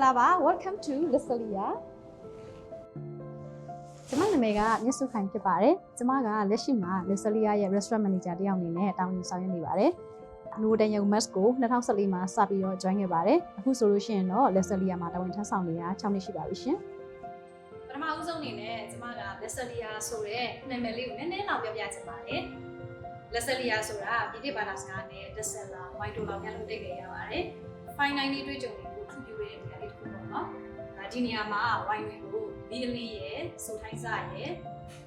Malaba, welcome to Lesalia. ကျမနာမည်ကမြတ်စုခိုင်ဖြစ်ပါတယ်။ကျမကလက်ရှိမှာ Lesalia ရဲ့ restaurant manager တယောက်အနေနဲ့တာဝန်ယူဆောင်ရွက်နေပါတယ်။ Novotel Young Mass ကို2014မှာစပြီးတော့ join ခဲ့ပါတယ်။အခုဆိုလို့ရှိရင်တော့ Lesalia မှာတာဝန်ထမ်းဆောင်နေတာ6နှစ်ရှိပါပြီရှင်။ပထမဦးဆုံးအနေနဲ့ကျမက Lesalia ဆိုတဲ့နာမည်လေးကိုနည်းနည်းလောက်ပြောပြချင်ပါတယ်။ Lesalia ဆိုတာပြည်တိဘာသာစကားနဲ့ Lesala ဝိုင်းတိုလောက်များလို့တိတ်ခဲ့ရပါတယ်။ Fine dining တွေ့ကြုံတွေကိုထူးပြပေးတဲ့နေရာလေးတစ်ခုပေါ့နော်။ဒီနေရာမှာဝိုင်းတွေကိုဒီအလေးရဲ့စိုးထိုင်းစားရဲ့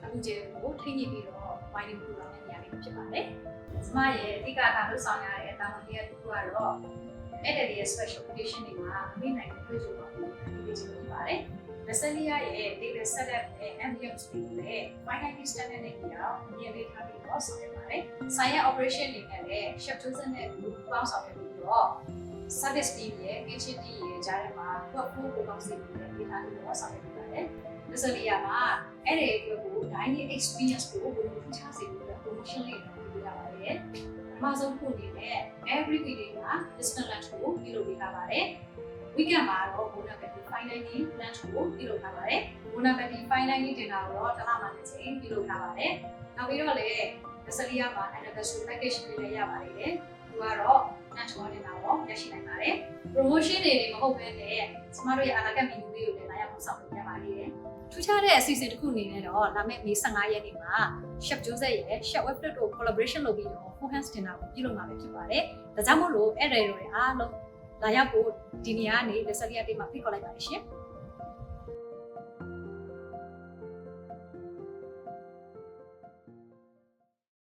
အခုကျကိုထိညှိပြီးတော့ဝိုင်းတွေကိုလောက်တဲ့နေရာလေးဖြစ်ပါတယ်။ကျမရဲ့အဓိကထားလို့ဆောင်ရတဲ့အတောင်းအတတစ်ခုကတော့အဲ့ဒီရဲ့ special occasion တွေမှာအမိနိုင်တွေ့ကြုံပါဘူးဒီလိုချင်ပါတယ်။ Lesalia ရဲ့ daily setup နဲ့ ambience တွေလည်း fine dining standard နဲ့ပြောင်းအမြင်လေးထားပြီးတော့ဆောင်ရွက်ပါတယ်။ဆိုင်ရဲ့ operation တွေနဲ့လည်း chef Joseph နဲ့ပေါင်းဆောင်ရွက်ပြီးတော့ service team ရဲ့ kitchen team ရဲ့ကြားထဲမှာကိုယ့်ကိုယ်ပေါင်းစီပြီးရေးထားပြီးတော့ဆောင်ရွက်နေပါတယ်။ Lesalia မှာအဲ့ဒီအတွက်ကို dining experience ကိုဘယ်လိုထူးခြားစေဖို့ promotion လေးတွေလုပ်ရပါတယ်။အမှားဆုံးခုအနေနဲ့ every week တွေမှာ discount lunch ကိုပြုလုပ်ပေးထားပါတယ်။ weekend မှာတော့ Bonaparte fine dining lunch ကိုပြုလုပ်ထားပါတယ်။ Bonaparte fine dining dinner ကိုတော့တစ်လမှတစ်ချိန်ပြုလုပ်ထားပါတယ်။နောက်ပြီးတော့လည်း Lesalia မှာ anniversary package လေးလည်းရပါတယ်။သူကတော့ lunch ကိုတင်တာတော့ရရှိနိုင်ပါတယ်။ promotion တွေမဟုတ်ဘဲနဲ့ကျမတို့ရဲ့ ala carte menu လေးကိုလည်းလာရောက်ဆောင်ရွက်ရပါတယ်။ထူးခြားတဲ့အစီအစဉ်တစ်ခုအနေနဲ့တော့လာမယ့်မေ15ရက်နေ့မှာ Chef Joseph ရဲ့ Chef Wilfred တို့ collaboration လုပ်ပြီးတော့ full hands dinner ကိုပြုလုပ်မှာဖြစ်ပါတယ်။ဒါကြောင့်မို့လို့အဲ့ဒီတွေအားလုံးလာရောက်ဖို့ဒီနေရာကနေ Lesalia တေးမှာဖိတ်ခေါ်လိုက်ပါတယ်ရှင်။